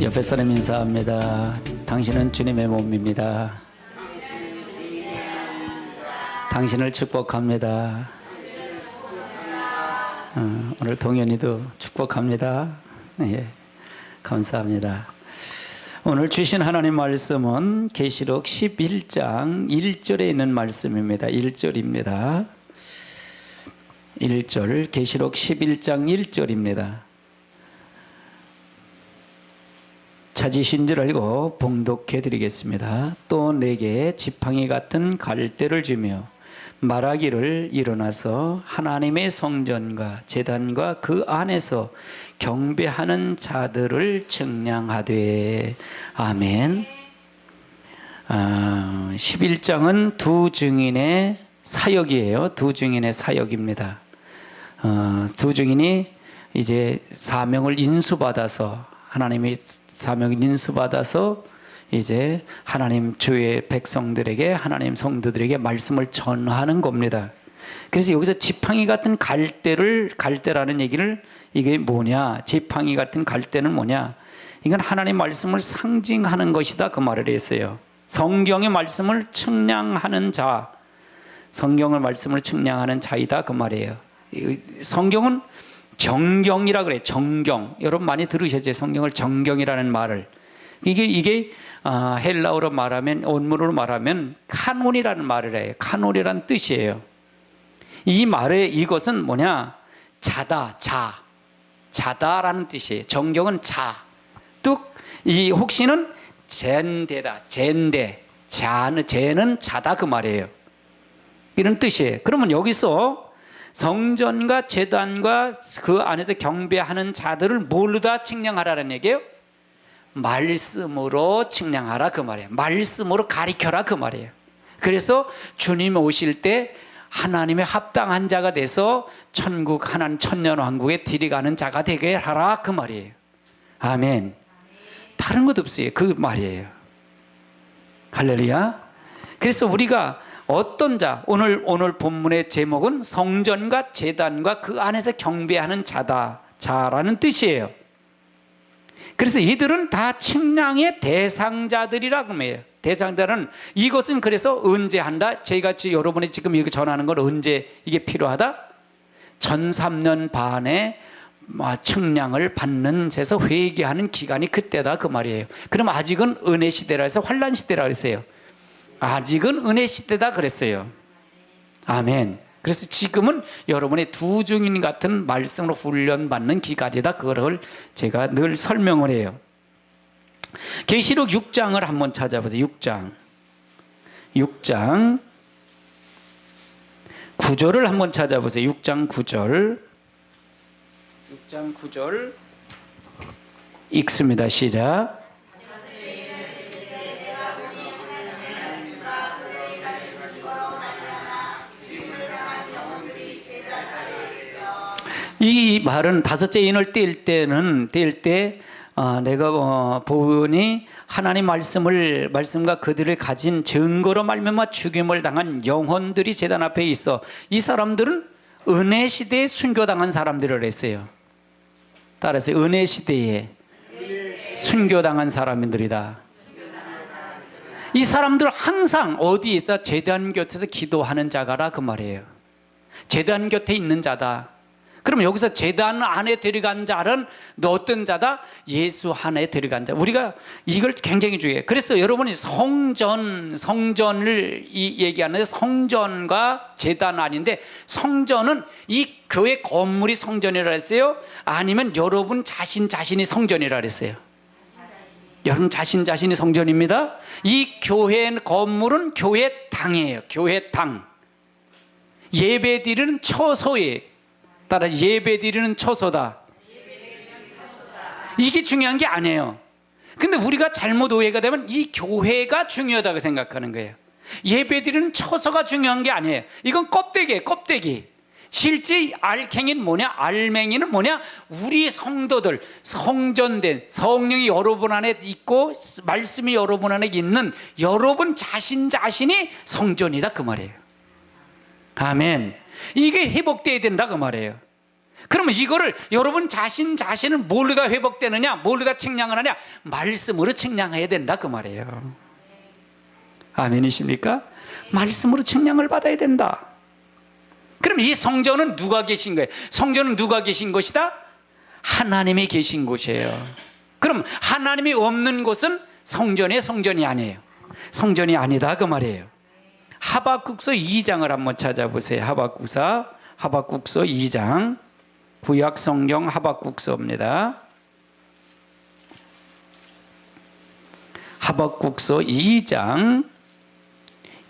옆에 사람 인사합니다. 당신은 주님의 몸입니다. 당신을 축복합니다. 오늘 동현이도 축복합니다. 예, 감사합니다. 오늘 주신 하나님 말씀은 계시록 11장 1절에 있는 말씀입니다. 1절입니다. 1절, 계시록 11장 1절입니다. 찾으신 줄 알고 봉독해 드리겠습니다. 또 내게 지팡이 같은 갈대를 주며 말하기를 일어나서 하나님의 성전과 제단과 그 안에서 경배하는 자들을 측량하되. 아멘. 11장은 두 증인의 사역이에요. 두 증인의 사역입니다. 두 증인이 이제 사명을 인수받아서, 하나님의 사명을 인수받아서 이제 하나님 주의 백성들에게, 하나님 성도들에게 말씀을 전하는 겁니다. 그래서 여기서 지팡이 같은 갈대라는 얘기를, 이게 뭐냐, 지팡이 같은 갈대는 뭐냐, 이건 하나님 말씀을 상징하는 것이다, 그 말을 했어요. 성경의 말씀을 측량하는 자, 성경의 말씀을 측량하는 자이다, 그 말이에요. 성경은 정경이라 그래요. 정경. 여러분 많이 들으셨죠? 성경을 정경이라는 말을. 이게 헬라어로 말하면, 원문으로 말하면 카논이라는 말을 해요. 카논이라는 뜻이에요. 이 말의 이것은 뭐냐? 자다, 자다라는 뜻이에요. 정경은 자. 뚝, 이 혹시는 젠데다, 젠데, 쟤는 자다, 그 말이에요. 이런 뜻이에요. 그러면 여기서 성전과 제단과 그 안에서 경배하는 자들을 뭘로 다 측량하라는 얘기예요? 말씀으로 측량하라, 그 말이에요. 말씀으로 가리켜라, 그 말이에요. 그래서 주님 오실 때 하나님의 합당한 자가 돼서 천국, 하나님 천년왕국에 들어가는 자가 되게 하라, 그 말이에요. 아멘. 다른 것 없어요. 그 말이에요. 할렐루야. 그래서 우리가 어떤 자, 오늘 본문의 제목은 성전과 제단과 그 안에서 경배하는 자라는 뜻이에요. 그래서 이들은 다 측량의 대상자들이라고 해요. 대상자는, 이것은 그래서 언제 한다? 저희가 여러분이 지금 이렇게 전하는 건 언제 이게 필요하다? 전 3년 반에 측량을 받는 데서 회개하는 기간이 그때다, 그 말이에요. 그럼 아직은 은혜 시대라 해서 환란 시대라 그랬어요. 아직은 은혜 시대다 그랬어요. 아멘. 그래서 지금은 여러분의 두 증인 같은 말씀으로 훈련받는 기간이다, 그거를 제가 늘 설명을 해요. 계시록 6장을 한번 찾아보세요. 6장 9절을 한번 찾아보세요. 6장 9절 읽습니다. 시작. 이 말은 다섯째 인을 뗄 때 내가 보니 하나님 말씀과 그들을 가진 증거로 말미암아 죽임을 당한 영혼들이 제단 앞에 있어. 이 사람들은 은혜 시대에 순교당한 사람들을 했어요. 따라서 은혜 시대에 순교당한 사람들이다. 이 사람들 항상 어디에 있어? 제단 곁에서 기도하는 자가라, 그 말이에요. 제단 곁에 있는 자다. 그럼 여기서 제단 안에 들어간 자는 어떤 자다? 예수 안에 들어간 자. 우리가 이걸 굉장히 중요해요. 그래서 여러분이 성전을 얘기하는데, 성전과 제단 아닌데, 성전은 이 교회 건물이 성전이라 했어요? 아니면 여러분 자신이 성전이라 했어요? 여러분 자신이 성전입니다. 이 교회 건물은 교회 당이에요. 교회 당. 예배드리는 처소예요. 따라 예배드리는 처소다. 이게 중요한 게 아니에요. 근데 우리가 잘못 오해가 되면 이 교회가 중요하다고 생각하는 거예요. 예배드리는 처소가 중요한 게 아니에요. 이건 껍데기예요, 껍데기. 실제 알갱이는 뭐냐? 알맹이는 뭐냐? 우리 성도들, 성전된 성령이 여러분 안에 있고 말씀이 여러분 안에 있는 여러분 자신이 성전이다, 그 말이에요. 아멘. 이게 회복돼야 된다, 그 말이에요. 그러면 이거를 여러분 자신을 뭘로다 회복되느냐, 뭘로다 측량을 하냐? 말씀으로 측량해야 된다 그 말이에요. 아멘이십니까? 말씀으로 측량을 받아야 된다. 그럼 이 성전은 누가 계신 거예요? 성전은 누가 계신 것이다? 하나님이 계신 곳이에요. 그럼 하나님이 없는 곳은 성전의 성전이 아니에요. 성전이 아니다 그 말이에요. 하박국서 2장을 한번 찾아보세요. 하박국서 2장, 구약 성경 하박국서입니다. 하박국서 2장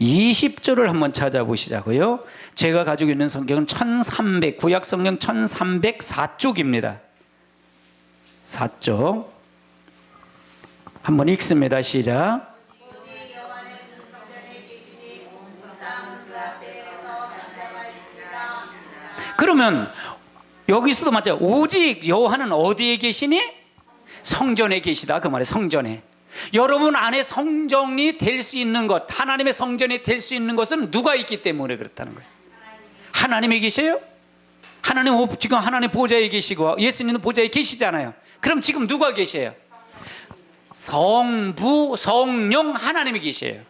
20절을 한번 찾아보시자고요. 제가 가지고 있는 성경은 구약 성경 1304쪽입니다. 4쪽 한번 읽습니다. 시작. 그러면 여기서도 맞아요. 오직 여호와는 어디에 계시니? 성전에 계시다 그 말이에요. 성전에. 여러분 안에 성전이 될 수 있는 것, 하나님의 성전이 될 수 있는 것은 누가 있기 때문에 그렇다는 거예요. 하나님이 계세요? 하나님 지금 하나님 보좌에 계시고 예수님도 보좌에 계시잖아요. 그럼 지금 누가 계세요? 성부, 성령 하나님이 계세요.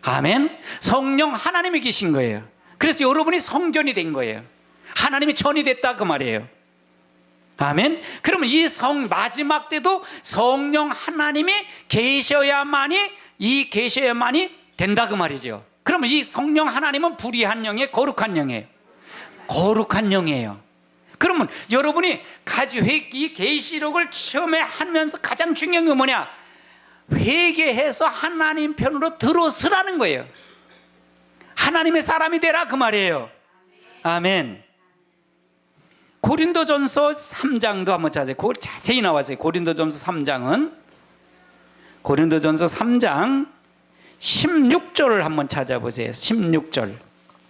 아멘. 성령 하나님이 계신 거예요. 그래서 여러분이 성전이 된 거예요. 하나님이 전이 됐다 그 말이에요. 아멘. 그러면 이 마지막 때도 성령 하나님이 계셔야만이 된다 그 말이죠. 그러면 이 성령 하나님은 불의한 영이에요, 거룩한 영이에요? 거룩한 영이에요. 그러면 여러분이 이 계시록을 처음에 하면서 가장 중요한 게 뭐냐? 회개해서 하나님 편으로 들어서라는 거예요. 하나님의 사람이 되라 그 말이에요. 아멘. 고린도전서 3장도 한번 찾아요. 그걸 자세히 나왔어요. 고린도전서 3장 16절을 한번 찾아보세요. 16절.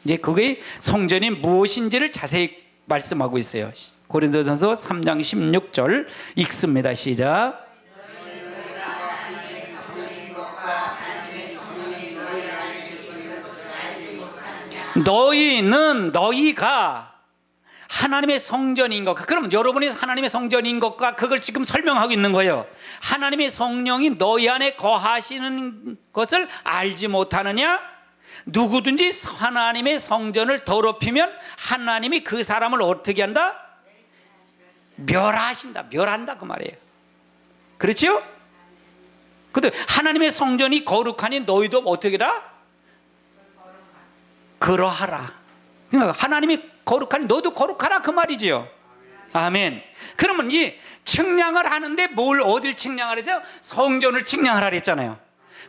이제 그게 성전이 무엇인지를 자세히 말씀하고 있어요. 고린도전서 3장 16절 읽습니다. 시작. 너희가 하나님의 성전인 것과, 그럼 여러분이 하나님의 성전인 것과 그걸 지금 설명하고 있는 거예요. 하나님의 성령이 너희 안에 거하시는 것을 알지 못하느냐? 누구든지 하나님의 성전을 더럽히면 하나님이 그 사람을 어떻게 한다? 멸한다 그 말이에요. 그렇죠? 근데 하나님의 성전이 거룩하니 너희도 어떻게다? 그러하라. 그러니까 하나님이 거룩하니 너도 거룩하라 그 말이지요. 아멘. 그러면 이 측량을 하는데 어딜 측량을 해서 성전을 측량하라 그랬잖아요.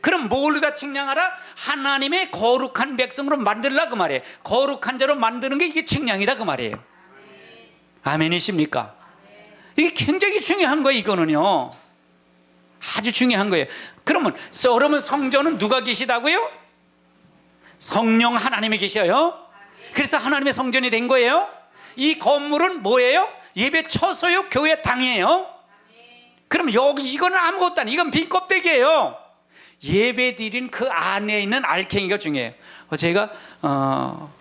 그럼 뭘로다 측량하라? 하나님의 거룩한 백성으로 만들라 그 말이에요. 거룩한 자로 만드는 게 이게 측량이다 그 말이에요. 아멘이십니까? 이게 굉장히 중요한 거예요. 이거는요 아주 중요한 거예요. 그러면 성전은 누가 계시다고요? 성령 하나님이 계셔요. 그래서 하나님의 성전이 된 거예요. 이 건물은 뭐예요? 예배 처소요, 교회 당이에요. 그럼 이거는 아무것도 아니에요. 이건 빈 껍데기예요. 예배 드린 그 안에 있는 알갱이가 중요해요. 제가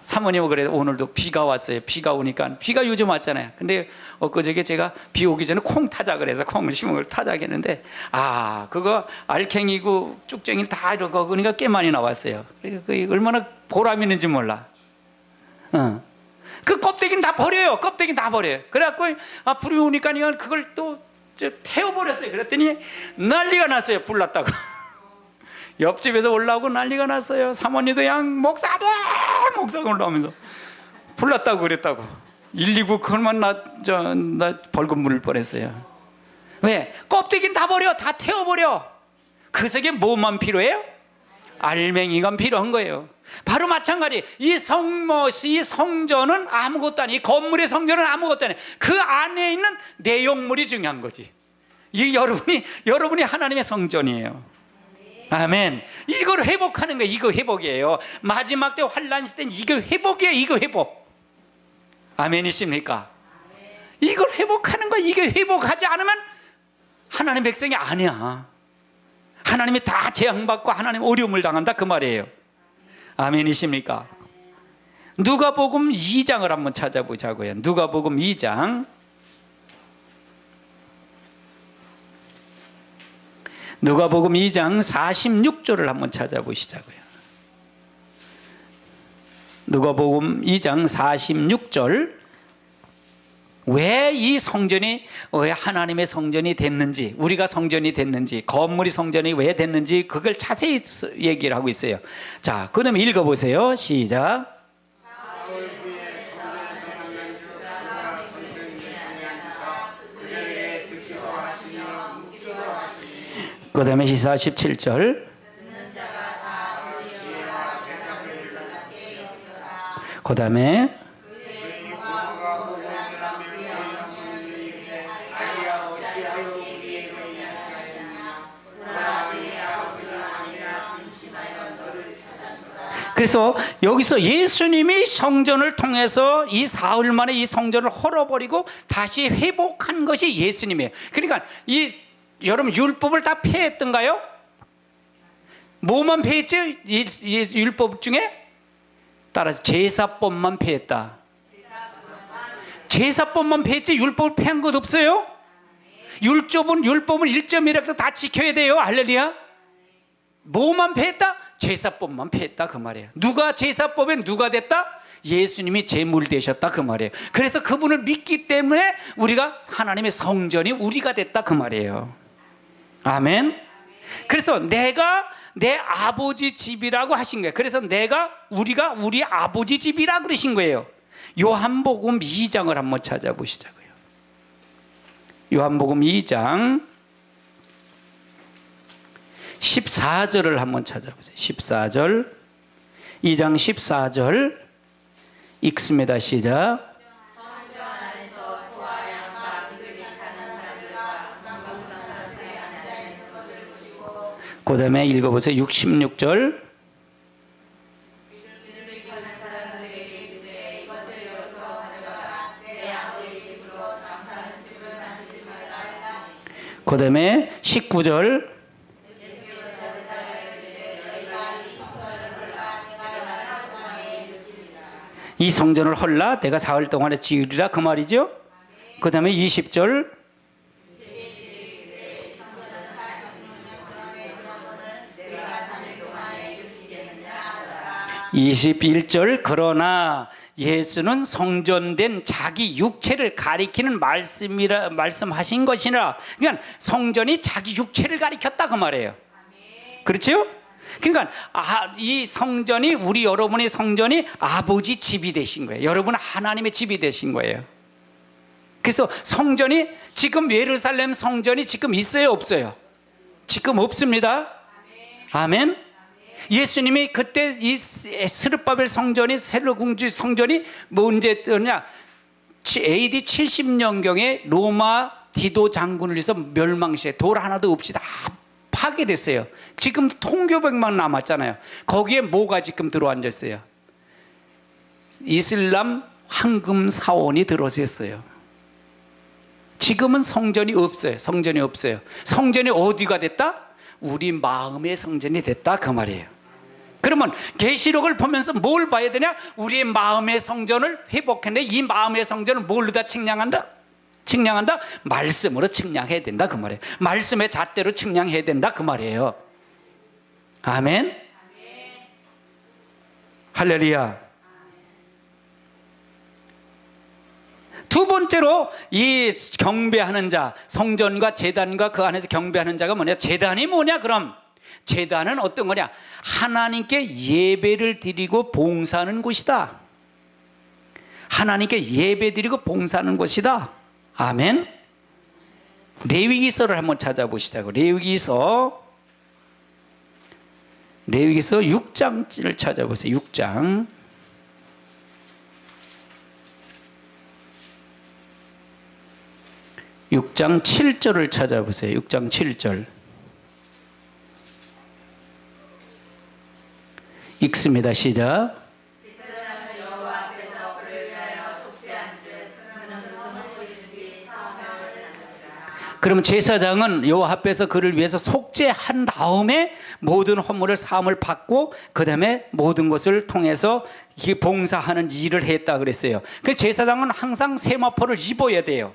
사모님하고 그래도 오늘도 비가 왔어요. 비가 오니까, 비가 요즘 왔잖아요. 근데 엊그저께 제가 비 오기 전에 콩 타자 그래서 콩을 심은 걸 타자 했는데, 그거 알갱이고 쭉쟁이 다 이러고 그러니까 꽤 많이 나왔어요. 그 얼마나 보람 있는지 몰라. 그 껍데기는 다 버려요. 그래갖고 불이 오니까 그걸 또 태워버렸어요. 그랬더니 난리가 났어요. 불 났다고. 옆집에서 올라오고 난리가 났어요. 사모님도 목사가 올라오면서 불 났다고 그랬다고. 119 그걸만 나 벌금 물을 뻔했어요. 왜? 껍데기는 다 버려. 다 태워버려. 그 속에 뭐만 필요해요? 알맹이가 필요한 거예요. 바로 마찬가지. 이 성전은 아무것도 아니, 건물의 성전은 아무것도 아니. 그 안에 있는 내용물이 중요한 거지. 이 여러분이 하나님의 성전이에요. 아멘. 이걸 회복하는 거예요. 이거 회복이에요. 마지막 때 환난 시대는 이거 회복이에요. 이거 회복. 아멘이십니까? 이걸 회복하는 거예요. 이게 회복하지 않으면 하나님 백성이 아니야. 하나님이 다 재앙받고 하나님 어려움을 당한다 그 말이에요. 아멘이십니까? 누가복음 2장을 한번 찾아보자고요. 누가복음 2장. 누가복음 2장 46절을 한번 찾아보시자고요. 누가복음 2장 46절. 왜 이 성전이, 왜 하나님의 성전이 됐는지, 우리가 성전이 됐는지, 건물이 성전이 왜 됐는지 그걸 자세히 얘기를 하고 있어요. 자, 그러면 읽어보세요. 시작. 그 다음에 47절. 그 다음에 그래서 여기서 예수님이 성전을 통해서 이 사흘 만에 이 성전을 헐어버리고 다시 회복한 것이 예수님이에요. 그러니까 여러분 율법을 다 폐했던가요? 뭐만 폐했죠? 이 율법 중에? 따라서 제사법만 폐했다. 제사법만 폐했지 율법을 폐한 것 없어요? 율법은 1.1획도 다 지켜야 돼요. 할렐루야. 뭐만 폐했다? 제사법만 폐했다 그 말이에요. 누가 제사법에 누가 됐다? 예수님이 제물 되셨다 그 말이에요. 그래서 그분을 믿기 때문에 우리가 하나님의 성전이 우리가 됐다 그 말이에요. 아멘. 그래서 내가 내 아버지 집이라고 하신 거예요. 그래서 우리가 우리 아버지 집이라 그러신 거예요. 요한복음 2장을 한번 찾아보시자고요. 요한복음 2장 14절을 한번 찾아보세요. 14절. 2장 14절 읽습니다. 시작. 그 다음에 읽어보세요. 66절. 그 다음에 19절. 이 성전을 헐라 내가 사흘 동안에 지으리라 그 말이죠. 그 다음에 20절. 21절. 그러나 예수는 성전된 자기 육체를 가리키는 말씀하신 것이라. 그러니까 성전이 자기 육체를 가리켰다 그 말이에요. 그렇죠? 그러니까 이 성전이 우리 여러분의 성전이 아버지 집이 되신 거예요. 여러분은 하나님의 집이 되신 거예요. 그래서 성전이 지금 예루살렘 성전이 지금 있어요 없어요? 지금 없습니다. 아멘. 예수님이 그때 이 스룹바벨 성전이 세르궁주 성전이 언제였냐? AD 70년경에 로마 디도 장군을 위해서 멸망시에 돌 하나도 없이 다 파괴됐어요. 지금 통교백만 남았잖아요. 거기에 뭐가 지금 들어앉았어요? 이슬람 황금 사원이 들어섰어요. 지금은 성전이 없어요. 성전이 없어요. 성전이 어디가 됐다? 우리 마음의 성전이 됐다 그 말이에요. 그러면 계시록을 보면서 뭘 봐야 되냐? 우리의 마음의 성전을 회복했는데 이 마음의 성전을 뭘로 다 측량한다? 말씀으로 측량해야 된다 그 말이에요. 말씀의 잣대로 측량해야 된다 그 말이에요. 아멘. 할렐루야. 두 번째로 이 경배하는 자, 성전과 제단과 그 안에서 경배하는 자가 뭐냐? 제단이 뭐냐? 그럼 제단은 어떤 거냐? 하나님께 예배를 드리고 봉사하는 곳이다. 하나님께 예배 드리고 봉사하는 곳이다. 아멘. 레위기서를 한번 찾아보시자고. 레위기서 6장을 찾아보세요. 6장. 6장 7절을 찾아보세요. 6장 7절. 읽습니다. 시작. 그러면 제사장은 여호와 앞에서 그를 위해서 속죄한 다음에 모든 허물을 사함을 받고 그 다음에 모든 것을 통해서 봉사하는 일을 했다 그랬어요. 그 제사장은 항상 세마포를 입어야 돼요.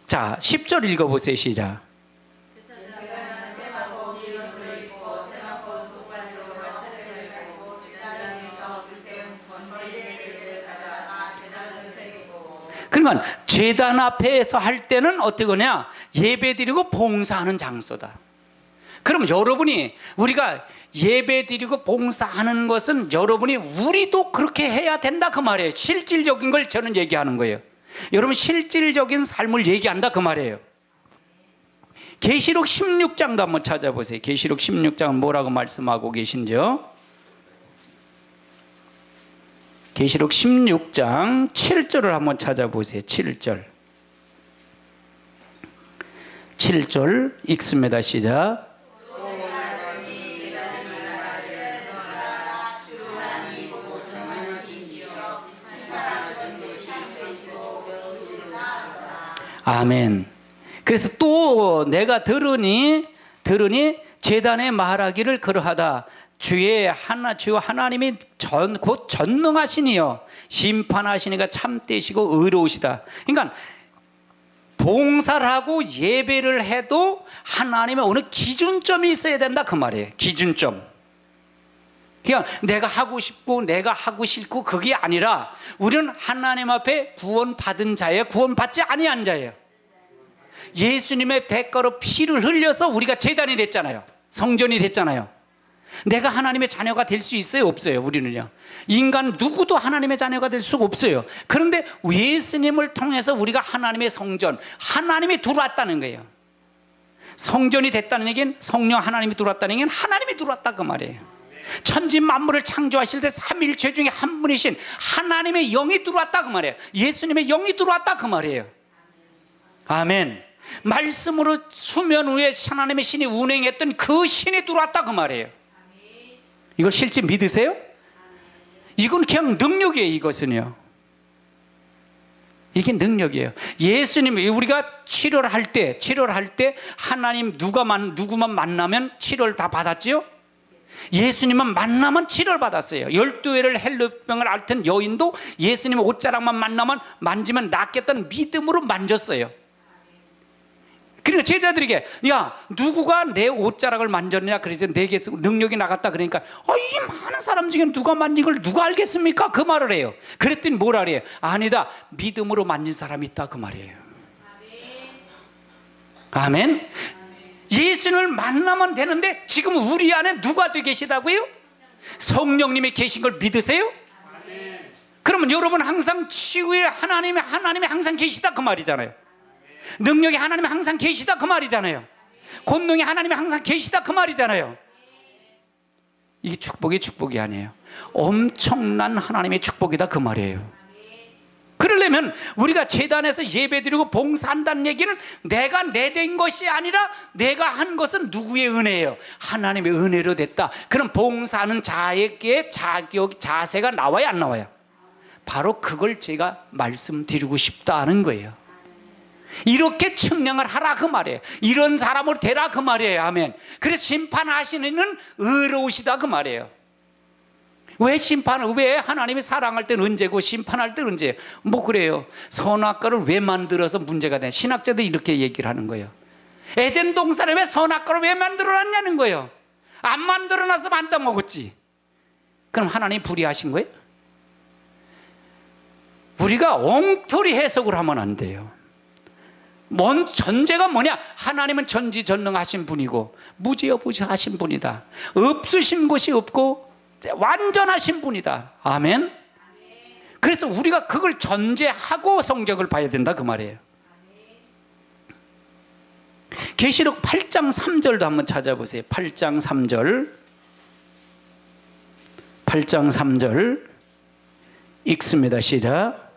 자, 10절 읽어보세요. 시작. 그러니까 제단 앞에서 할 때는 어떻게 하냐? 예배드리고 봉사하는 장소다. 그럼 여러분이 우리가 예배드리고 봉사하는 것은 여러분이 우리도 그렇게 해야 된다 그 말이에요. 실질적인 걸 저는 얘기하는 거예요. 여러분 실질적인 삶을 얘기한다 그 말이에요. 계시록 16장도 한번 찾아보세요. 계시록 16장은 뭐라고 말씀하고 계신지요? 계시록 16장 7절을 한번 찾아보세요. 7절. 7절 읽습니다. 시작. 아멘. 그래서 또 내가 들으니 제단에 말하기를 그러하다. 주 하나님이 곧 전능하시니요 심판하시니가 참되시고 의로우시다. 그러니까 봉사를 하고 예배를 해도 하나님의 어느 기준점이 있어야 된다 그 말이에요. 기준점. 그냥 내가 하고 싶고 내가 하고 싫고 그게 아니라 우리는 하나님 앞에 구원받은 자예요. 구원받지 아니한 자예요. 예수님의 대가로 피를 흘려서 우리가 제단이 됐잖아요. 성전이 됐잖아요. 내가 하나님의 자녀가 될 수 있어요? 없어요? 우리는요. 인간 누구도 하나님의 자녀가 될 수가 없어요. 그런데 예수님을 통해서 우리가 하나님의 성전, 하나님이 들어왔다는 거예요. 성전이 됐다는 얘기는 성령 하나님이 들어왔다는 얘기는 하나님이 들어왔다 그 말이에요. 천지 만물을 창조하실 때 삼위일체 중에 한 분이신 하나님의 영이 들어왔다 그 말이에요. 예수님의 영이 들어왔다 그 말이에요. 아멘. 말씀으로 수면 위에 하나님의 신이 운행했던 그 신이 들어왔다 그 말이에요. 이걸 실제 믿으세요? 이건 그냥 능력이에요. 이것은요. 이게 능력이에요. 예수님이 우리가 치료를 할 때 하나님 누구만 만나면 치료를 다 받았지요? 예수님만 만나면 치료를 받았어요. 12회를 헬루병을 앓던 여인도 예수님의 옷자락만 만지면 낫겠다는 믿음으로 만졌어요. 그러니까 제자들에게 야 누구가 내 옷자락을 만졌느냐 그래서 내게서 능력이 나갔다 그러니까 이 많은 사람 중에 누가 만진 걸 누가 알겠습니까? 그 말을 해요. 그랬더니 뭐라 그래요? 아니다, 믿음으로 만진 사람이 있다 그 말이에요. 아멘. 예수님을 만나면 되는데 지금 우리 안에 누가 되어 계시다고요? 성령님이 계신 걸 믿으세요? 그러면 여러분 항상 치유의 하나님이 항상 계시다 그 말이잖아요. 능력이 하나님이 항상 계시다 그 말이잖아요. 권능이 하나님이 항상 계시다 그 말이잖아요. 이게 축복이 아니에요. 엄청난 하나님의 축복이다 그 말이에요. 그러려면 우리가 제단에서 예배드리고 봉사한다는 얘기는 내가 내된 것이 아니라 내가 한 것은 누구의 은혜예요? 하나님의 은혜로 됐다. 그럼 봉사하는 자에게 자세가 나와요 안 나와요? 바로 그걸 제가 말씀드리고 싶다는 거예요. 이렇게 측량을 하라 그 말이에요. 이런 사람으로 되라 그 말이에요. 아멘. 그래서 심판하시는 이는 의로우시다 그 말이에요. 왜 하나님이 사랑할 때는 언제고 심판할 때는 언제예요? 뭐 그래요. 선악과를 왜 만들어서 문제가 돼? 신학자들이 이렇게 얘기를 하는 거예요. 에덴 동산에 왜 선악과를 왜 만들어놨냐는 거예요. 안 만들어놔서 안 따먹었지. 그럼 하나님이 불의하신 거예요? 우리가 엉터리 해석을 하면 안 돼요. 전제가 뭐냐? 하나님은 전지전능하신 분이고 무지어부지하신 분이다. 없으신 것이 없고 완전하신 분이다. 아멘. 그래서 우리가 그걸 전제하고 성경을 봐야 된다 그 말이에요. 계시록 8장 3절도 한번 찾아보세요. 8장 3절 읽습니다. 시작.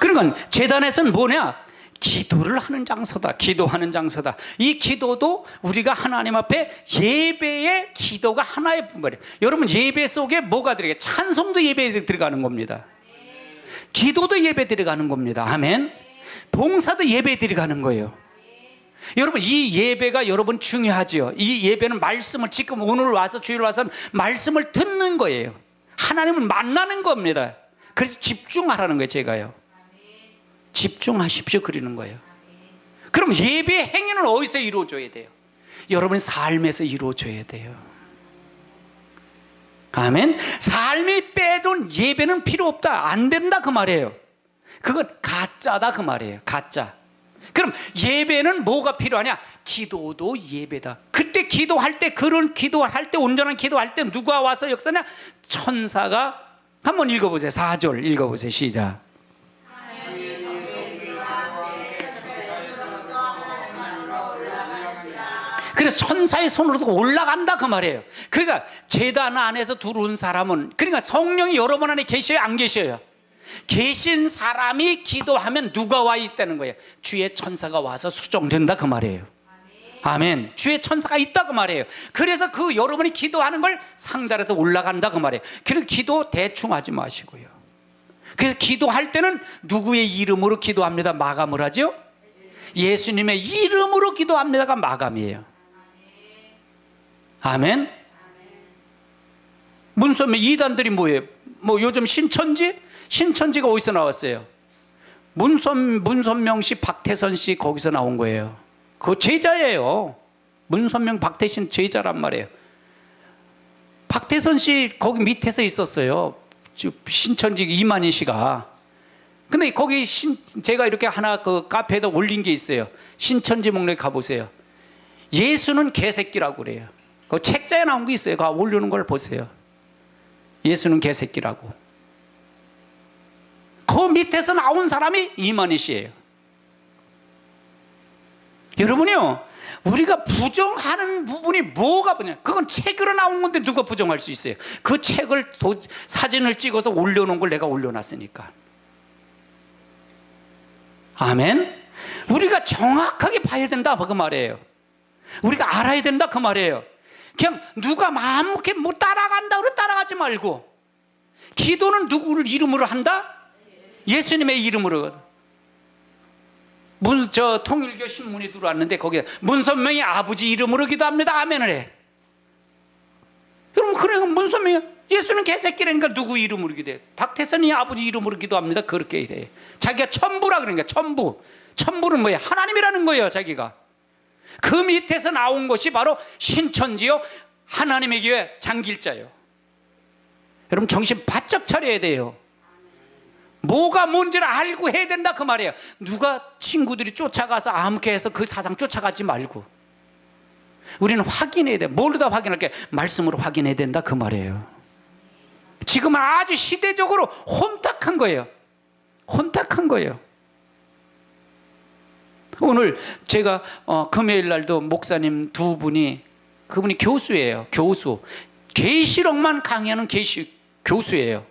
그러니까 제단에서는 뭐냐? 기도를 하는 장소다. 기도하는 장소다. 이 기도도 우리가 하나님 앞에 예배의 기도가 하나의 분말이에요. 여러분, 예배 속에 뭐가 들어가요? 찬송도 예배에 들어가는 겁니다. 기도도 예배 들어가는 겁니다. 아멘. 봉사도 예배 들어가는 거예요. 여러분, 이 예배가 여러분 중요하지요. 이 예배는 말씀을, 지금 오늘 와서 주일 와서 말씀을 듣는 거예요. 하나님을 만나는 겁니다. 그래서 집중하라는 거예요. 제가요, 집중하십시오 그러는 거예요. 그럼 예배의 행위는 어디서 이루어져야 돼요? 여러분의 삶에서 이루어져야 돼요. 아멘. 삶이 빼둔 예배는 필요 없다, 안 된다 그 말이에요. 그건 가짜다 그 말이에요. 가짜. 그럼 예배는 뭐가 필요하냐? 기도도 예배다. 그때 기도할 때, 그런 기도할 때, 온전한 기도할 때 누가 와서 역사냐? 천사가. 한번 읽어보세요. 4절 읽어보세요. 시작. 그래서 천사의 손으로도 올라간다 그 말이에요. 그러니까 제단 안에서 들어온 사람은, 그러니까 성령이 여러분 안에 계셔요, 안 계셔요? 계신 사람이 기도하면 누가 와 있다는 거예요? 주의 천사가 와서 수정된다 그 말이에요. 아멘. 주의 천사가 있다 그 말이에요. 그래서 그 여러분이 기도하는 걸 상달해서 올라간다 그 말이에요. 그래서 기도 대충 하지 마시고요. 그래서 기도할 때는 누구의 이름으로 기도합니다? 마감을 하죠. 예수님의 이름으로 기도합니다가 마감이에요. 아멘. 문선명 이단들이 뭐예요? 뭐 요즘 신천지? 신천지가 어디서 나왔어요? 문선명 씨, 박태선 씨 거기서 나온 거예요. 그거 제자예요. 문선명, 박태신 제자란 말이에요. 박태선 씨 거기 밑에서 있었어요. 신천지 이만희 씨가. 근데 거기 제가 이렇게 하나 그 카페에다 올린 게 있어요. 신천지 목록에 가보세요. 예수는 개새끼라고 그래요. 그 책자에 나온 게 있어요. 그거 올려놓은 걸 보세요. 예수는 개새끼라고. 그 밑에서 나온 사람이 이만희 씨예요. 여러분이요, 우리가 부정하는 부분이 뭐가 뭐냐? 그건 책으로 나온 건데 누가 부정할 수 있어요? 그 책을 사진을 찍어서 올려놓은 걸 내가 올려놨으니까. 아멘. 우리가 정확하게 봐야 된다 그 말이에요. 우리가 알아야 된다 그 말이에요. 그냥 누가 마음먹게 뭐 따라간다고 따라가지 말고, 기도는 누구를 이름으로 한다? 예수님의 이름으로. 통일교 신문이 들어왔는데 거기에 문선명이 아버지 이름으로 기도합니다. 아멘을 해. 여러분, 그래, 문선명이 예수는 개새끼라니까 누구 이름으로 기도해? 박태선이 아버지 이름으로 기도합니다. 그렇게 이래. 자기가 천부라 그러니까. 천부는 뭐야? 하나님이라는 거예요. 자기가. 그 밑에서 나온 것이 바로 신천지요, 하나님의 교회 장길자요. 여러분, 정신 바짝 차려야 돼요. 뭐가 뭔지를 알고 해야 된다 그 말이에요. 누가 친구들이 쫓아가서 아무렇게 해서 그 사상 쫓아가지 말고, 우리는 확인해야 돼. 뭘로 다 확인할게? 말씀으로 확인해야 된다 그 말이에요. 지금은 아주 시대적으로 혼탁한 거예요. 혼탁한 거예요. 오늘 제가 금요일 날도 목사님 두 분이, 그분이 교수예요. 교수. 계시록만 강의하는 교수예요.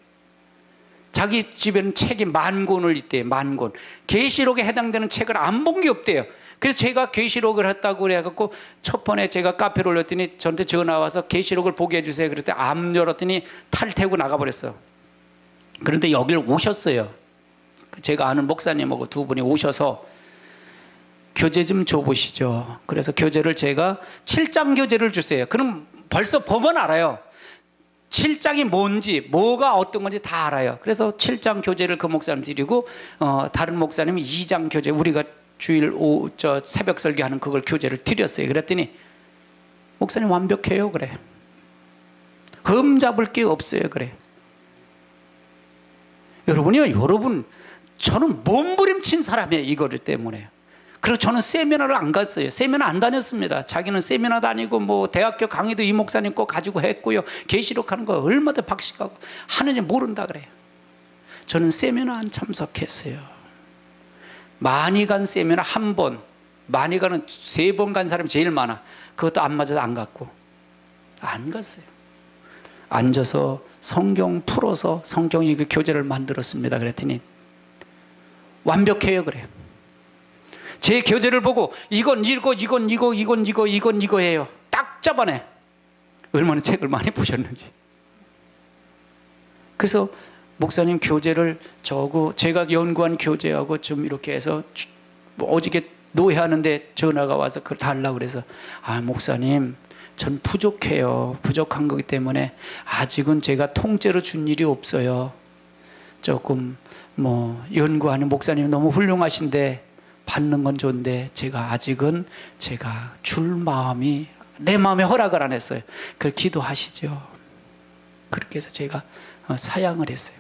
자기 집에는 책이 10,000권을 있대요. 10,000권. 계시록에 해당되는 책을 안 본 게 없대요. 그래서 제가 계시록을 했다고 그래갖고 첫 번에 제가 카페를 올렸더니 저한테 전화 와서 계시록을 보게 해주세요. 그랬더니 암 열었더니 탈퇴고 나가버렸어. 그런데 여길 오셨어요. 제가 아는 목사님하고 두 분이 오셔서 교재 좀 줘보시죠. 그래서 교재를 제가 7장 교재를 주세요. 그럼 벌써 보면 알아요. 7장이 뭔지, 뭐가 어떤 건지 다 알아요. 그래서 7장 교재를 그 목사님 드리고, 다른 목사님이 2장 교재, 우리가 주일 새벽 설교하는 그걸 교재를 드렸어요. 그랬더니 목사님 완벽해요. 그래. 흠 잡을 게 없어요. 그래. 여러분이요, 여러분, 저는 몸부림친 사람이에요. 이거를 때문에. 그리고 저는 세미나를 안 갔어요. 세미나 안 다녔습니다. 자기는 세미나 다니고 뭐 대학교 강의도 이 목사님 거 가지고 했고요. 계시록 하는 거 얼마나 박식하고 하는지 모른다 그래요. 저는 세미나 안 참석했어요. 많이 간 세미나 한 번, 많이 가는 3번 간 사람이 제일 많아. 그것도 안 맞아서 안 갔고. 안 갔어요. 앉아서 성경 풀어서 성경이 그 교재를 만들었습니다. 그랬더니 완벽해요. 그래요. 제 교재를 보고 이건 이거 이건 이거 이건 이거 이건 이거예요. 딱 잡아내. 얼마나 책을 많이 보셨는지. 그래서 목사님 교재를 저고 제가 연구한 교재하고 좀 이렇게 해서 어저께 노회하는데 전화가 와서 그걸 달라고 그래서 아 목사님 전 부족해요. 부족한 거기 때문에 아직은 제가 통째로 준 일이 없어요. 조금 뭐 연구하는 목사님 너무 훌륭하신데 받는 건 좋은데 제가 아직은 제가 줄 마음이 내 마음에 허락을 안 했어요. 그걸 기도하시죠. 그렇게 해서 제가 사양을 했어요.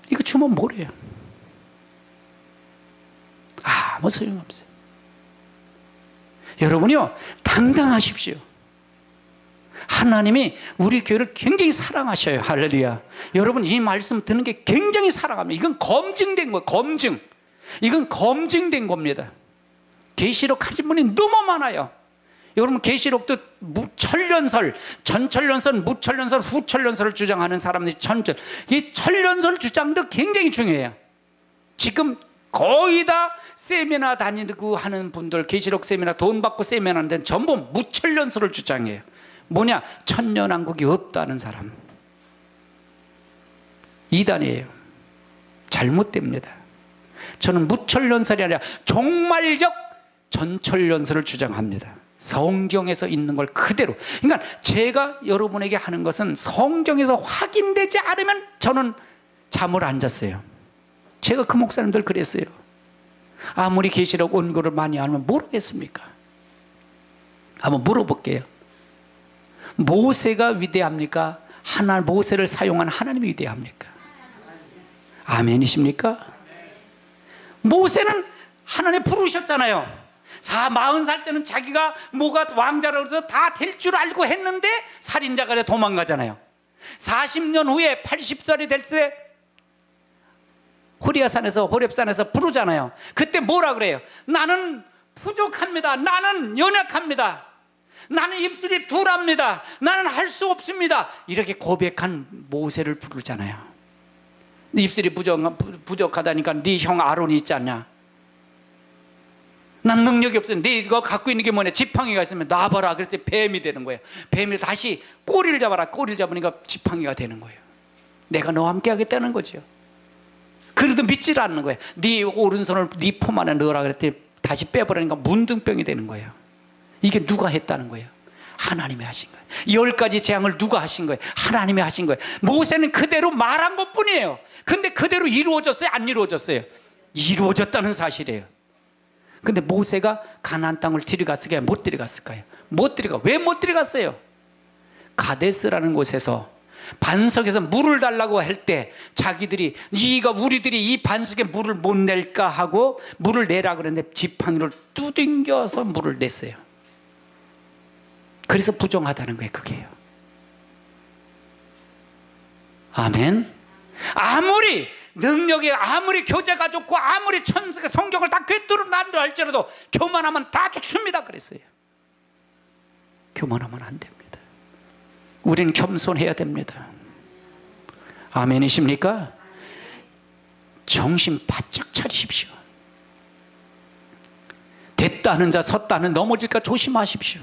이거 주면 뭐래요? 아무 소용없어요. 여러분이요 당당하십시오. 하나님이 우리 교회를 굉장히 사랑하셔요. 할렐루야. 여러분 이 말씀 듣는 게 굉장히 사랑합니다. 이건 검증된 거예요. 검증. 이건 검증된 겁니다. 계시록 하신 분이 너무 많아요. 여러분 계시록도 천년설, 전천년설, 무천년설, 후천년설을 주장하는 사람들이 천절. 이 천년설 주장도 굉장히 중요해요. 지금 거의 다 세미나 다니고 하는 분들, 계시록 세미나 돈 받고 세미나 하는 데는 전부 무천년설을 주장해요. 뭐냐? 천년왕국이 없다는 사람. 이단이에요. 잘못됩니다. 저는 무천년설이 아니라 종말적 전천년설을 주장합니다. 성경에서 있는 걸 그대로. 그러니까 제가 여러분에게 하는 것은 성경에서 확인되지 않으면 저는 잠을 안 잤어요. 제가 그 목사님들 그랬어요. 아무리 계시록 원고를 많이 알면 모르겠습니까? 한번 물어볼게요. 모세가 위대합니까? 모세를 사용한 하나님이 위대합니까? 아멘이십니까? 모세는 하나님 부르셨잖아요. 40살 때는 자기가 뭐가 왕자로서 다 될 줄 알고 했는데 살인자가 도망가잖아요. 40년 후에 80살이 될 때 호렙산에서 부르잖아요. 그때 뭐라 그래요? 나는 부족합니다. 나는 연약합니다. 나는 입술이 둔합니다. 나는 할 수 없습니다. 이렇게 고백한 모세를 부르잖아요. 입술이 부족하다니까 네 형 아론이 있지 않냐? 난 능력이 없어. 네가 갖고 있는 게 뭐냐? 지팡이가 있으면 놔봐라. 그랬더니 뱀이 되는 거예요. 뱀이 다시 꼬리를 잡아라. 꼬리를 잡으니까 지팡이가 되는 거예요. 내가 너와 함께 하겠다는 거죠. 그래도 믿질 않는 거예요. 네 오른손을 네 품 안에 넣어라 그랬더니 다시 빼버리니까 문둥병이 되는 거예요. 이게 누가 했다는 거예요? 하나님이 하신 거예요. 10가지 재앙을 누가 하신 거예요? 하나님이 하신 거예요. 모세는 그대로 말한 것뿐이에요. 근데 그대로 이루어졌어요? 안 이루어졌어요? 이루어졌다는 사실이에요. 근데 모세가 가나안 땅을 들어갔을까요? 못 들어갔을까요? 못 들어가. 왜 못 들어갔어요? 가데스라는 곳에서 반석에서 물을 달라고 할 때 자기들이 우리들이 이 반석에 물을 못 낼까 하고 물을 내라 그랬는데 지팡이를 두들겨서 물을 냈어요. 그래서 부정하다는 거예요. 그게요. 아멘. 아무리 능력이 아무리 교재가 좋고 아무리 천사가 성경을 다 꿰뚫어 난다 할지라도 교만하면 다 죽습니다 그랬어요. 교만하면 안 됩니다. 우리는 겸손해야 됩니다. 아멘이십니까? 정신 바짝 차리십시오. 됐다는 자 섰다는 넘어질까 조심하십시오.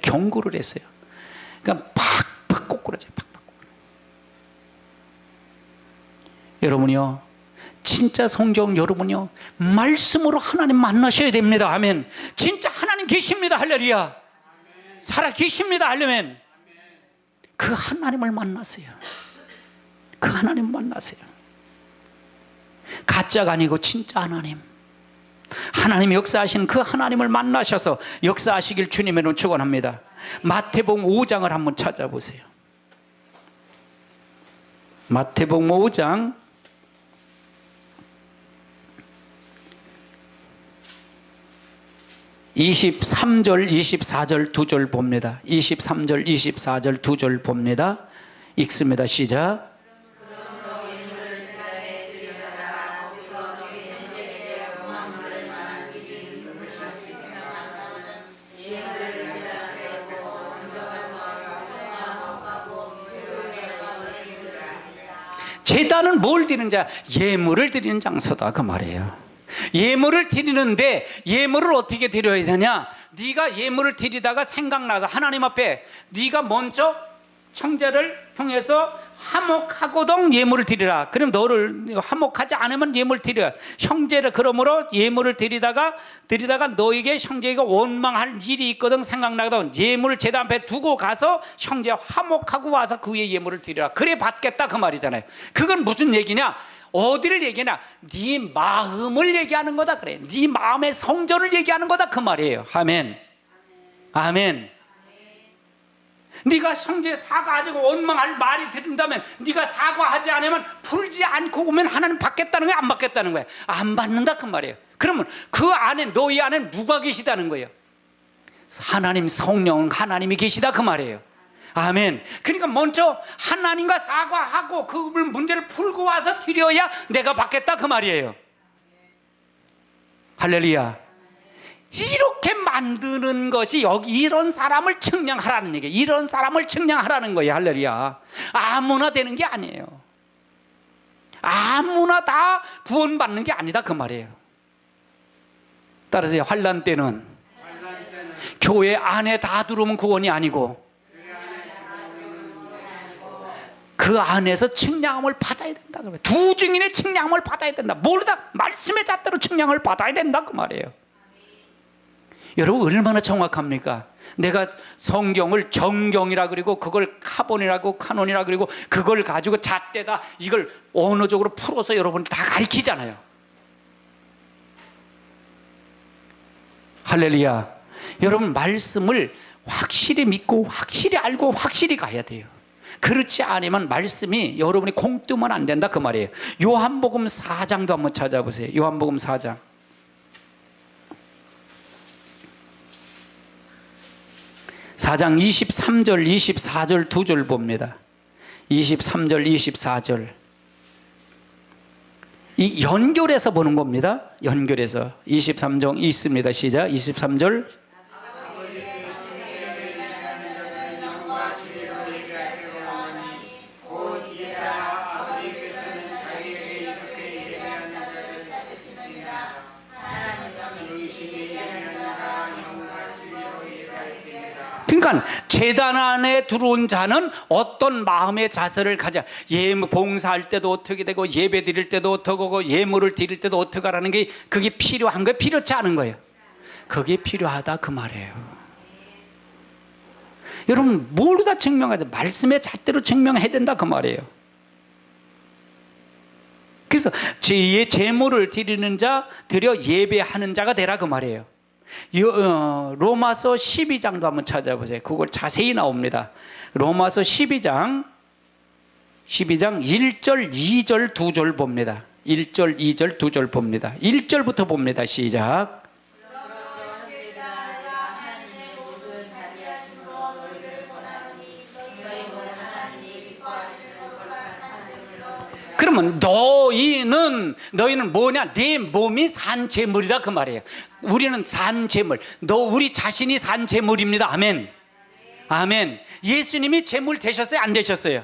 경고를 했어요. 그러니까 팍팍 꼬꾸라져요. 팍팍. 여러분이요, 진짜 성경 여러분이요, 말씀으로 하나님 만나셔야 됩니다. 아멘. 진짜 하나님 계십니다. 할렐루야. 살아 계십니다. 할렐루야. 그 하나님을 만나세요. 그 하나님 만나세요. 가짜가 아니고 진짜 하나님. 하나님이 역사하신 그 하나님을 만나셔서 역사하시길 주님의 이름으로 축원합니다. 마태복음 5장을 한번 찾아보세요. 마태복음 5장 23절 24절 두 절 봅니다. 23절 24절 두 절 봅니다. 읽습니다. 시작. 제단은 뭘 드리는 자? 예물을 드리는 장소다 그 말이에요. 예물을 드리는데 예물을 어떻게 드려야 되냐? 네가 예물을 드리다가 생각나서 하나님 앞에 네가 먼저 형제를 통해서 화목하고동 예물을 드리라. 그럼 너를 화목하지 않으면 예물 드려. 형제를 그러므로 예물을 드리다가 너에게 형제가 원망할 일이 있거든 생각나거든 예물을 제단 앞에 두고 가서 형제 화목하고 와서 그 위에 예물을 드리라. 그래 받겠다 그 말이잖아요. 그건 무슨 얘기냐? 어디를 얘기냐? 네 마음을 얘기하는 거다 그래. 네 마음의 성전을 얘기하는 거다 그 말이에요. 아멘. 아멘. 네가 형제 사과하고 원망할 말이 들린다면 네가 사과하지 않으면 풀지 않고 오면 하나님 받겠다는 거야? 안 받겠다는 거야? 안 받는다 그 말이에요. 그러면 그 안에 너희 안에 누가 계시다는 거예요? 하나님 성령 하나님이 계시다 그 말이에요. 아멘. 그러니까 먼저 하나님과 사과하고 그 문제를 풀고 와서 드려야 내가 받겠다 그 말이에요. 할렐루야. 이렇게 만드는 것이 여기 이런 사람을 측량하라는 얘기예요. 이런 사람을 측량하라는 거예요. 할렐루야. 아무나 되는 게 아니에요. 아무나 다 구원받는 게 아니다 그 말이에요. 따라서 환난 때는 교회 안에 다 들어오면 구원이 아니고 그 안에서 측량함을 받아야 된다. 두 증인의 측량함을 받아야 된다. 모르다 말씀의 잣대로 측량을 받아야 된다 그 말이에요. 여러분 얼마나 정확합니까? 내가 성경을 정경이라 그리고 그걸 카본이라고 카논이라 그리고 그걸 가지고 잣대다 이걸 언어적으로 풀어서 여러분 다 가르치잖아요. 할렐루야. 여러분 말씀을 확실히 믿고 확실히 알고 확실히 가야 돼요. 그렇지 않으면 말씀이 여러분이 공뜨면 안 된다 그 말이에요. 요한복음 4장도 한번 찾아보세요. 요한복음 4장. 4장 23절 24절 두 절 봅니다. 23절 24절 이 연결해서 보는 겁니다. 연결해서 23장 있습니다. 시작. 23절 그러니까 제단 안에 들어온 자는 어떤 마음의 자세를 가져 봉사할 때도 어떻게 되고 예배 드릴 때도 어떻게 하고 예물을 드릴 때도 어떻게 하라는 게 그게 필요한 거예요? 필요치 않은 거예요? 그게 필요하다 그 말이에요. 여러분 뭘로 다 증명하죠? 말씀의 잣대로 증명해야 된다 그 말이에요. 그래서 제물을 드리는 자 드려 예배하는 자가 되라 그 말이에요. 로마서 12장도 한번 찾아보세요. 그걸 자세히 나옵니다. 로마서 12장 1절 2절 두 절 봅니다. 1절 2절 두 절 봅니다. 1절부터 봅니다. 시작. 그러면 너희는 뭐냐? 네 몸이 산 제물이다 그 말이에요. 우리는 산 제물. 우리 자신이 산 제물입니다. 아멘. 아멘. 예수님이 제물 되셨어요? 안 되셨어요?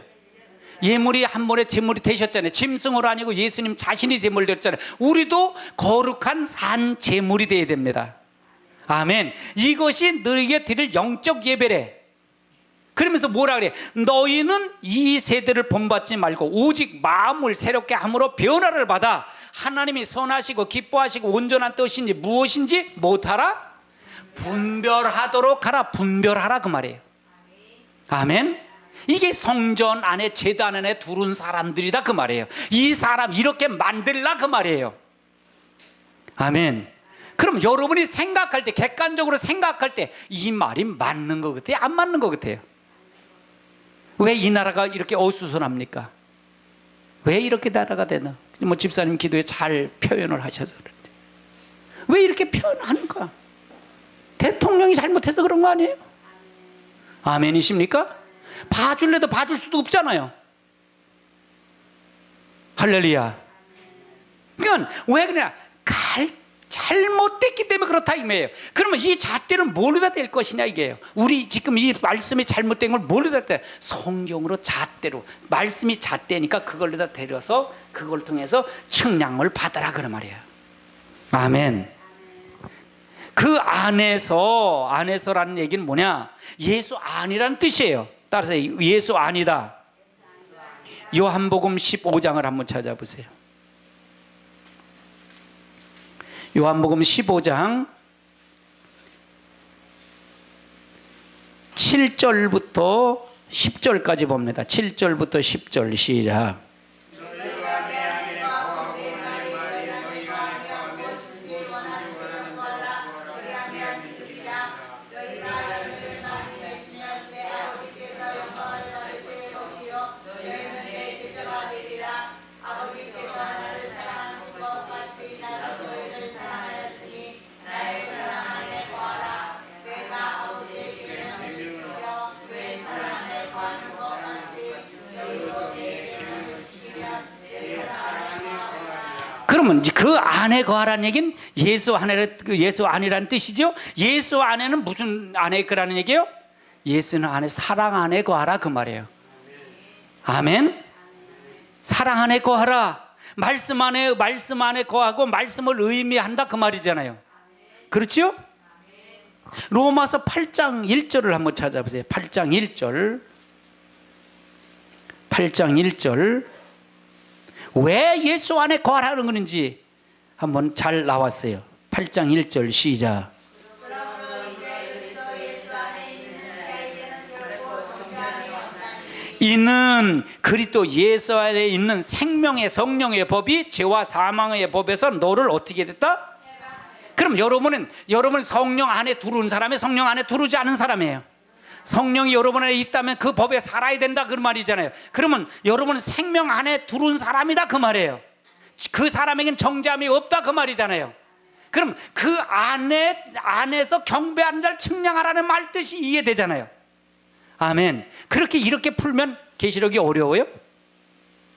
예물이 한 번에 제물이 되셨잖아요. 짐승으로 아니고 예수님 자신이 제물 되었잖아요. 우리도 거룩한 산 제물이 되어야 됩니다. 아멘. 이것이 너희에게 드릴 영적 예배래. 그러면서 뭐라 그래? 너희는 이 세대를 본받지 말고 오직 마음을 새롭게 함으로 변화를 받아 하나님이 선하시고 기뻐하시고 온전한 뜻인지 무엇인지 못하라? 분별하도록 하라. 분별하라 그 말이에요. 아멘. 이게 성전 안에 제단 안에 두른 사람들이다 그 말이에요. 이 사람 이렇게 만들라 그 말이에요. 아멘. 그럼 여러분이 생각할 때 객관적으로 생각할 때 이 말이 맞는 것 같아요? 안 맞는 것 같아요? 왜 이 나라가 이렇게 어수선합니까? 왜 이렇게 나라가 되나? 뭐 집사님 기도에 잘 표현을 하셔서 그런데 왜 이렇게 표현하는가? 대통령이 잘못해서 그런 거 아니에요? 아멘이십니까? 봐줄래도 봐줄 수도 없잖아요. 할렐루야. 그러니까 왜 그러냐? 잘못됐기 때문에 그렇다 이거예요. 그러면 이 잣대를 뭘로다 댈 것이냐 이게요. 우리 지금 이 말씀이 잘못된 걸 뭘로다 대? 성경으로 잣대로. 말씀이 잣대니까 그걸로다 데려서 그걸 통해서 측량을 받아라 그런 말이에요. 아멘. 그 안에서라는 얘기는 뭐냐? 예수 안이라는 뜻이에요. 따라서 예수 안이다. 요한복음 15장을 한번 찾아보세요. 요한복음 15장 7절부터 10절까지 봅니다. 7절부터 10절 시작. 그러면 그 안에 거하라는 얘기는 예수 안이라는 뜻이죠. 예수 안에는 무슨 안에 있라는 얘기예요? 예수는 안에 사랑 안에 거하라 그 말이에요. 아멘. 사랑 안에 거하라. 말씀 안에 거하고 말씀을 의미한다 그 말이잖아요. 그렇죠? 로마서 8장 1절을 한번 찾아보세요. 8장 1절. 8장 1절. 왜 예수 안에 거하라는 건지 한번 잘 나왔어요. 8장 1절 시작. 이는 그리스도 예수 안에 있는 생명의 성령의 법이 죄와 사망의 법에서 너를 어떻게 됐다? 그럼 여러분은 성령 안에 들어온 사람이 성령 안에 들어오지 않은 사람이에요. 성령이 여러분 안에 있다면 그 법에 살아야 된다 그 말이잖아요. 그러면 여러분은 생명 안에 들어온 사람이다 그 말이에요. 그 사람에겐 정죄함이 없다 그 말이잖아요. 그럼 그 안에서 경배하는 자를 측량하라는 말 뜻이 이해되잖아요. 아멘. 이렇게 풀면 계시록이 어려워요?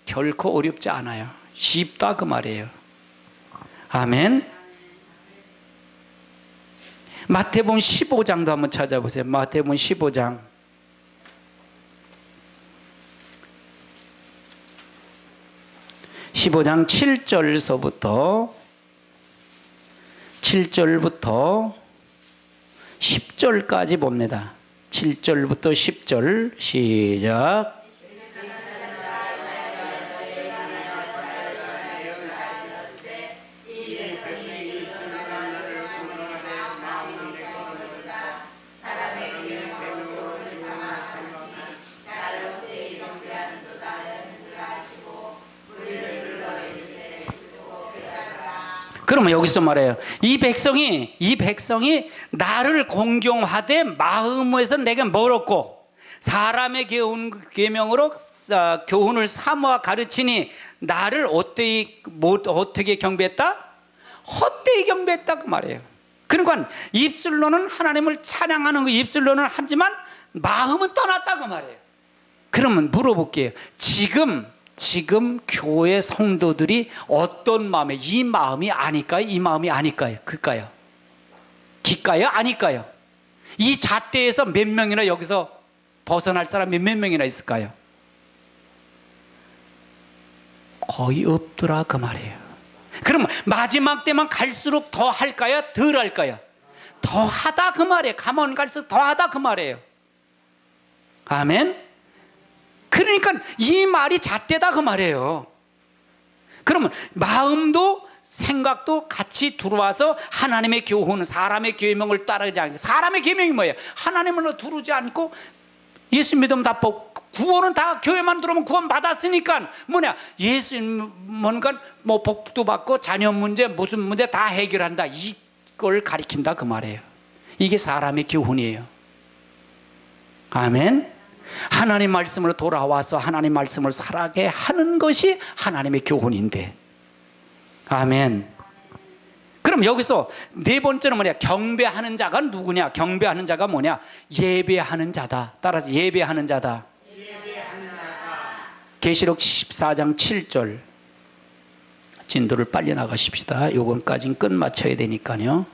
결코 어렵지 않아요. 쉽다 그 말이에요. 아멘. 마태복음 15장도 한번 찾아보세요. 마태복음 15장 7절서부터 10절까지 봅니다. 7절부터 10절 시작. 그러면 여기서 말해요. 이 백성이 나를 공경하되 마음에서 내게 멀었고 사람의 계명으로 교훈을 사모하 가르치니 나를 어떻게 경배했다? 헛되이 경배했다 그 말이에요. 그러니까 입술로는 하나님을 찬양하는 거 입술로는 하지만 마음은 떠났다 그 말이에요. 그러면 물어볼게요. 지금 교회 성도들이 어떤 마음에 이 마음이 아닐까요? 이 마음이 아닐까요? 그까요? 기까요? 아닐까요? 이 잣대에서 몇 명이나 여기서 벗어날 사람이 몇 명이나 있을까요? 거의 없더라 그 말이에요. 그러면 마지막 때만 갈수록 더 할까요? 덜 할까요? 더 하다 그 말이에요. 가면 갈수록 더 하다 그 말이에요. 아멘. 그러니까 이 말이 잣대다 그 말이에요. 그러면 마음도 생각도 같이 들어와서 하나님의 교훈, 사람의 계명을 따르지 않고, 사람의 계명이 뭐예요? 하나님을 두르지 않고 예수 믿으면 다 구원은 다 교회만 들어오면 구원 받았으니까 뭐냐? 예수 뭔가 뭐 복도 받고 자녀 문제 무슨 문제 다 해결한다 이걸 가리킨다 그 말이에요. 이게 사람의 교훈이에요. 아멘. 하나님 말씀으로 돌아와서 하나님 말씀을 살아게 하는 것이 하나님의 교훈인데. 아멘. 그럼 여기서 네 번째는 뭐냐? 경배하는 자가 누구냐? 경배하는 자가 뭐냐? 예배하는 자다. 따라서 예배하는 자다. 계시록 14장 7절 진도를 빨리 나가십시다. 요건까지는 끝마쳐야 되니까요.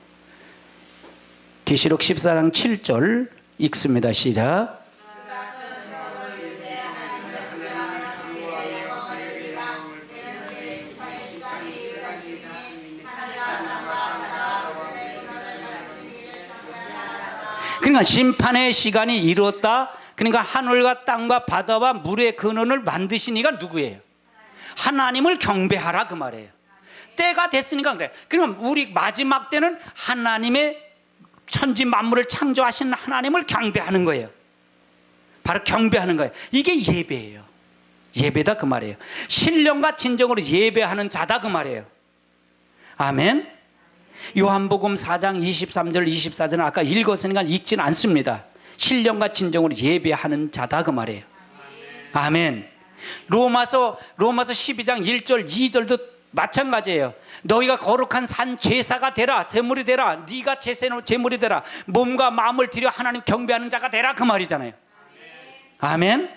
계시록 14장 7절 읽습니다. 시작. 그러니까 심판의 시간이 이뤘다. 그러니까 하늘과 땅과 바다와 물의 근원을 만드신 이가 누구예요? 하나님을 경배하라 그 말이에요. 때가 됐으니까 그래. 그럼 우리 마지막 때는 하나님의 천지 만물을 창조하신 하나님을 경배하는 거예요. 바로 경배하는 거예요. 이게 예배예요. 예배다 그 말이에요. 신령과 진정으로 예배하는 자다 그 말이에요. 아멘. 요한복음 4장 23절 24절은 아까 읽었으니까 읽지는 않습니다. 신령과 진정으로 예배하는 자다 그 말이에요. 아멘. 로마서 12장 1절 2절도 마찬가지예요. 너희가 거룩한 산 제사가 되라. 제물이 되라. 네가 제물이 되라. 몸과 마음을 들여 하나님 경배하는 자가 되라 그 말이잖아요. 아멘.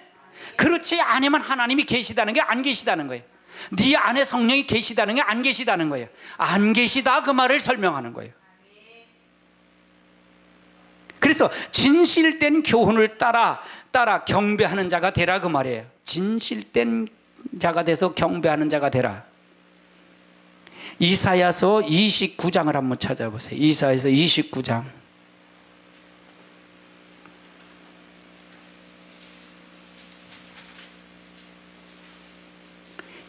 그렇지 않으면 하나님이 계시다는 게 안 계시다는 거예요. 네 안에 성령이 계시다는 게 안 계시다는 거예요. 안 계시다 그 말을 설명하는 거예요. 그래서 진실된 교훈을 따라 경배하는 자가 되라 그 말이에요. 진실된 자가 돼서 경배하는 자가 되라. 이사야서 29장을 한번 찾아보세요. 이사야서 29장.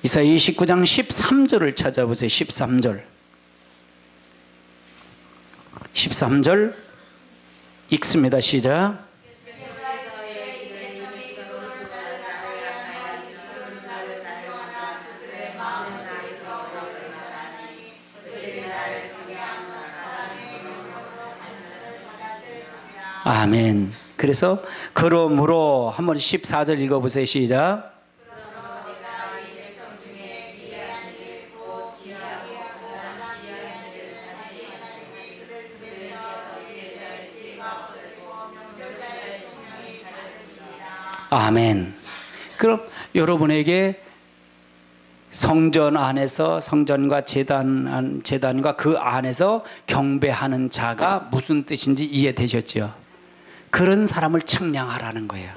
이사야 29장 13절을 찾아보세요. 13절 읽습니다. 시작. 아멘. 그래서 그러므로 한번 14절 읽어보세요. 시작. 아멘. 그럼 여러분에게 성전 안에서 성전과 제단과 그 안에서 경배하는 자가 무슨 뜻인지 이해되셨죠? 그런 사람을 측량하라는 거예요.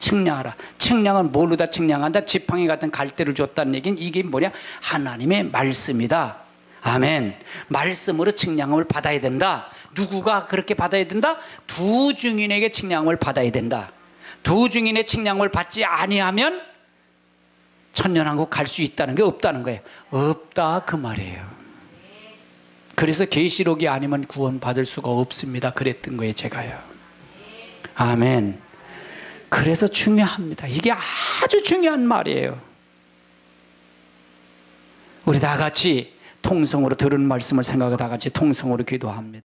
측량하라. 측량은 뭘로 다 측량한다? 지팡이 같은 갈대를 줬다는 얘기는 이게 뭐냐? 하나님의 말씀이다. 아멘. 말씀으로 측량을 받아야 된다. 누구가 그렇게 받아야 된다? 두 증인에게 측량을 받아야 된다. 두 증인의 측량을 받지 아니하면 천년왕국 갈 수 있다는 게 없다는 거예요. 없다 그 말이에요. 그래서 계시록이 아니면 구원 받을 수가 없습니다. 그랬던 거예요, 제가요. 아멘. 그래서 중요합니다. 이게 아주 중요한 말이에요. 우리 다 같이 통성으로 들은 말씀을 생각하고 다 같이 통성으로 기도합니다.